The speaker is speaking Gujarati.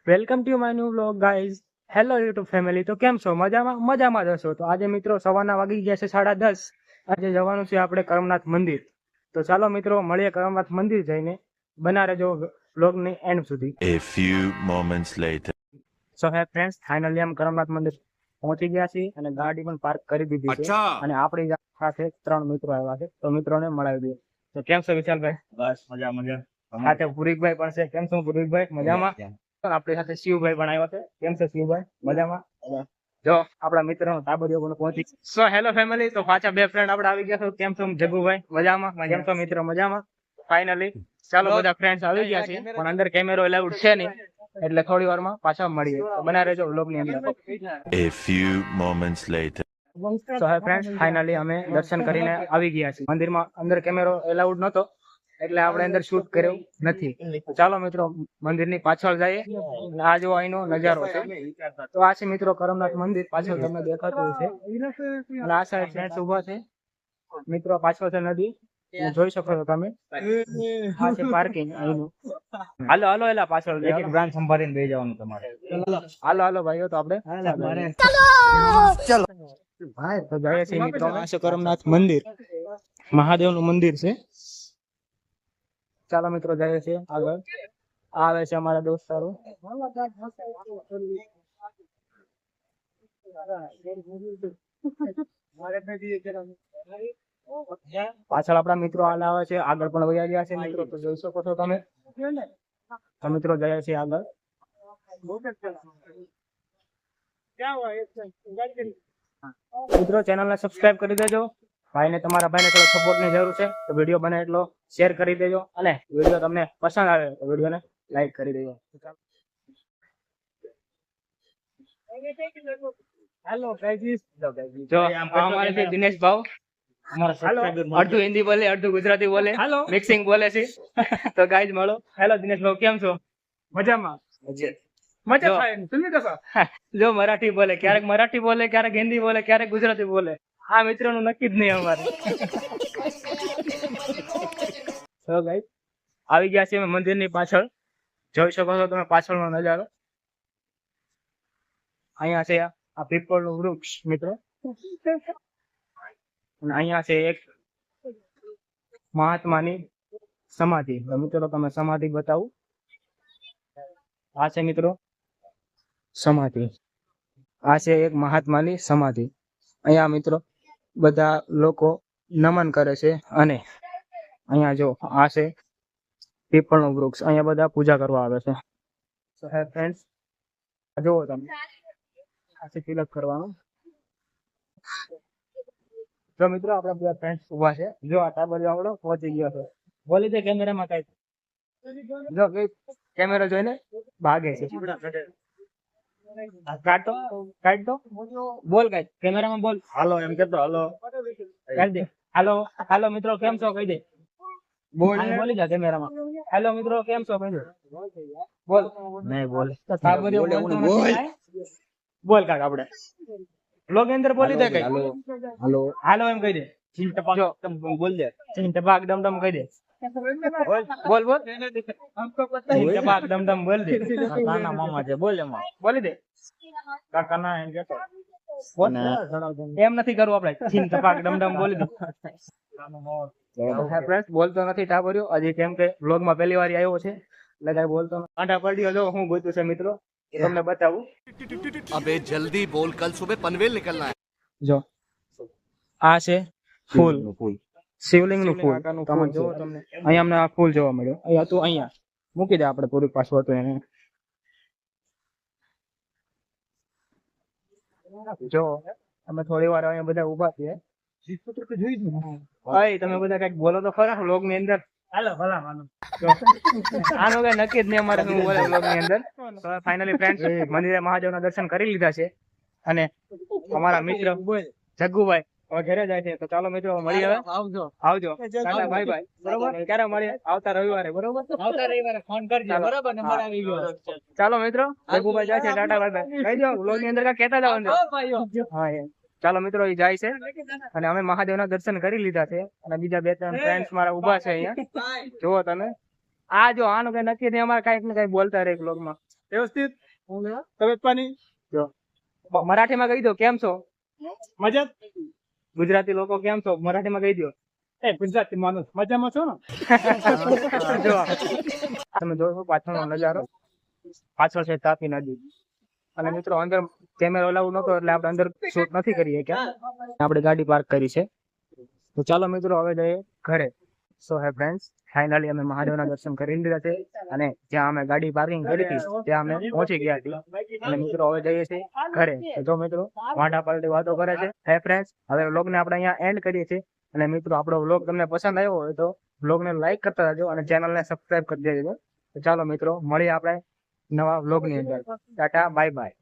Welcome to my new vlog guys. Hello YouTube family. તો કેમ છો? મજામાં જ હશો. તો આજે મિત્રો સવારના વાગી ગયા છે 10:30. આજે જવાનું છે આપણે કરમનાથ મંદિર. તો ચાલો મિત્રો મળીએ કરમનાથ મંદિર જઈને. બના રહેજો વ્લોગની એન્ડ સુધી. A few moments later. સો હે ફ્રેન્ડ્સ, ફાઇનલી આમ કરમનાથ મંદિર પહોંચી ગયા છીએ અને ગાડી પણ પાર્ક કરી દીધી છે. અને આપણી સાથે 3 મિત્રો આવ્યા છે, તો મિત્રોને મળાવી દઈએ. તો કેમ છો વિશાલભાઈ? બસ મજા. સાથે પુરીકભાઈ પણ છે. કેમ છો પુરીકભાઈ? મજામાં. આપણી સાથે શિવભાઈ પણ આવ્યા છે. કેમ છે શિવભાઈ? મજામાં. જો આપણા મિત્ર તાબડિયો પણ પહોંચી. So hello family. તો પાછા 2 ફ્રેન્ડ આપણે આવી ગયા છે. કેમ છો જગુભાઈ? મજામાં. કેમ છો મિત્ર? મજામાં. ફાઇનલી ચાલો બધા ફ્રેન્ડ્સ આવી ગયા છે, પણ અંદર કેમેરો એલાઉડ છે નહીં, એટલે થોડી વારમાં પાછા મળીએ. તો બના રહેજો વ્લોગ ની અંદર. A few moments later. સો હે ફ્રેન્ડ્સ, ફાઇનલી અમે દર્શન કરીને આવી ગયા છીએ. મંદિરમાં અંદર કેમેરો એલાઉડ નતો, એટલે આપણે અંદર શૂટ કર્યું નથી. ચાલો મિત્રો મંદિરની પાછળ જઈએ. આ જો અહીંનો નજારો છે. તો આ છે મિત્રો કરમનાથ મંદિર. પાછળ તમને દેખાતું છે. અને આ સાઈડ ફ્રેન્ડ્સ ઉભા છે મિત્રો. પાછળ છે નદી, જોઈ શકો છો તમે. આ છે પાર્કિંગ અહીંનું. હાલો એલા પાછળ એક બ્રાન્ચ સંભાળીને બેસી જવાનું તમારે. હાલો ભાઈઓ. તો આપણે ભાઈ તો જઈએ છીએ મિત્રો. આ છે કરમનાથ મંદિર, મહાદેવનું મંદિર છે. ચાલો મિત્રો જઈએ છીએ આગળ. આવે છે અમારા દોસ્તારો. પાછળ આપણા મિત્રો હાલ આવે છે. આગળ પણ વયા ગયા છે મિત્રો, તો જોઈ શકો છો તમે. તો મિત્રો જઈએ છીએ આગળ. મિત્રો ચેનલને સબસ્ક્રાઇબ કરી દેજો. ભાઈને તમારા ભાઈને થોડો સપોર્ટની જરૂર છે, તો વિડીયો બને એટલો શેર કરી દેજો. અને વિડીયો તમને પસંદ આવે તો વિડીયોને લાઈક કરી દેજો. Hello guys. જો અમારે છે દિનેશ ભાવ. અડધું હિન્દી બોલે, અડધું ગુજરાતી બોલે, મિક્સિંગ બોલે છે. તો ગાઈઝ મળો. હેલો દિનેશ ભાવ, કેમ છો? મજામાં. જો મરાઠી બોલે, ક્યારેક મરાઠી બોલે, ક્યારેક હિન્દી બોલે, ક્યારેક ગુજરાતી બોલે. આ મિત્રો નું નક્કી જ નહીં અમારે. તો ગાઈસ આવી ગયા છે મંદિર ની પાછળ. જોઈ શકો છો તમે પાછળનો નજારો. અહીંયા છે આ પીપળનું વૃક્ષ મિત્રો. અને અહીંયા છે એક મહાત્માની સમાધિ. મિત્રો તમે સમાધિ બતાવું. આ છે મિત્રો સમાધિ. આ છે એક મહાત્માની સમાધિ. અહીંયા મિત્રો બધા લોકો નમન કરે છે. અને અહીંયા જો આ છે પીપળનું વૃક્ષ. અહીંયા બધા પૂજા કરવા આવે છે. સો હે ફ્રેન્ડ્સ, જુઓ તમે. આ છે તિલક કરવાનું. જો મિત્રો આપણા બધા ફ્રેન્ડ્સ ઉભા છે. જો આ ટાબર આપણો પહોંચી ગયો છે. બોલી દે કેમેરામાં કઈ. જો કઈ કેમેરો જોઈને ભાગે છે. કાઢ દો. બોલ કઈ કેમેરામાં બોલ. હાલો એમ કેતો હાલો. કાઢ દે. હાલો મિત્રો કેમ છો કહી દે. બોલી જા કેમેરામાં. હેલો મિત્રો કેમ છો કહી દે. બોલ. નહીં બોલે. બોલ કાક આપણે વ્લોગ અંદર બોલી દે કઈ. હાલો એમ કહી દે. ચીન ટપાક બોલ દે. ચીન ટપાક ડમડમ કહી દે. બોલ ચીન ટપાક ડમડમ બોલ દે. કાના મામા છે બોલ એમાં. બોલી દે. કાકાના એમ કેતો. એમ નથી કરવું આપણે. ચીન ટપાક ડમડમ બોલી દે. ફ્રેન્ડ્સ બોલતો નથી ટાબર્યો હજી, કેમ કે વ્લોગ માં પહેલી વાર આવ્યો છે, એટલે કઈ બોલતો નથી. આંટા પડ્યો. જો હું ગોતું છે મિત્રો, તમને બતાવું. अबे जल्दी बोल, कल सुबह पनवेल निकलना है. જો આ છે ફૂલ, શિવલિંગ નું ફૂલ. તમે જો તમને અહીંયા અમને આ ફૂલ જોવા મળ્યો. અહીંયા હતું, અહીંયા મૂકી દે આપણે પૂરી પાછું હતું એને. જો અમે થોડી વાર અહીંયા બધા ઉભા છીએ. તમે બધા કઈક બોલો તો ખરા વ્લોગ ની અંદર. આનું કઈ નક્કી જ નહીં અમારે શું બોલે વ્લોગ ની અંદર. ફાઇનલી ફ્રેન્ડ્સ મંદિરે મહાદેવના દર્શન કરી લીધા છે. અને અમારા મિત્ર જગ્ગુભાઈ હવે ઘરે જાય છે. તો ચાલો મિત્રો મળીએ. હવે આવજો. Tata bye bye. બરોબર, ક્યારે મળીએ? આવતા રવિવારે. બરોબર, આવતા રવિવારે ફોન કરજો. બરોબર, નંબર આવી ગયો. ચાલો મિત્રો, જગ્ગુભાઈ જાય છે. ટાટા બાય બાય કહી દો. વ્લોગ ની અંદર કા કહેતા જાવ અંદર. હા ચાલો મિત્રો એ જાય છે. અને અમે મહાદેવના દર્શન કરી લીધા છે. અને બીજા 2-3 ફ્રેન્ડ્સ મારા ઉભા છે અહીંયા. જુઓ તમે. આ જો આનું કઈ નક્કી નહીં. અમારે કઈક ને કઈ બોલતા રહે વ્લોગમાં. વ્યવસ્થિત તબિયત પાણી જો મરાઠીમાં કહી દો કેમ છો? મજા ગુજરાતી લોકો કેમ છો મરાઠીમાં કહી દો. એ ગુજરાતી માણસ મજામાં છો ને જો તમે જોશો પાછળનો નજારો, પાછળ છે તાપી નદી. અને મિત્રો અંદર કેમેરા અલાઉ નતો એટલે આપણે અંદર શૂટ નથી કરી શક્યા. આપણે ગાડી પાર્ક કરી છે. તો ચાલો મિત્રો હવે જઈએ ઘરે. સો હે ફ્રેન્ડ્સ, ફાઇનલી અમે મહાદેવના દર્શન કરી લીધા છે અને જ્યાં અમે ગાડી પાર્કિંગ કરી હતી ત્યાં અમે પહોંચી ગયા હતી. અને મિત્રો હવે જઈએ છીએ ઘરે. તો જો મિત્રો વાંઢા પાલટી વાતો કરે છે. હે ફ્રેન્ડ્સ, હવે વ્લોગને આપણે અહીંયા એન્ડ કરીએ છીએ. અને મિત્રો આપણો વ્લોગ તમને પસંદ આવ્યો હોય તો વ્લોગને લાઈક કરતા રહેજો અને ચેનલને સબસ્ક્રાઇબ કરી દેજો. તો ચાલો મિત્રો મળીએ આપણે નવા વ્લોગની અંદર. Tata bye bye.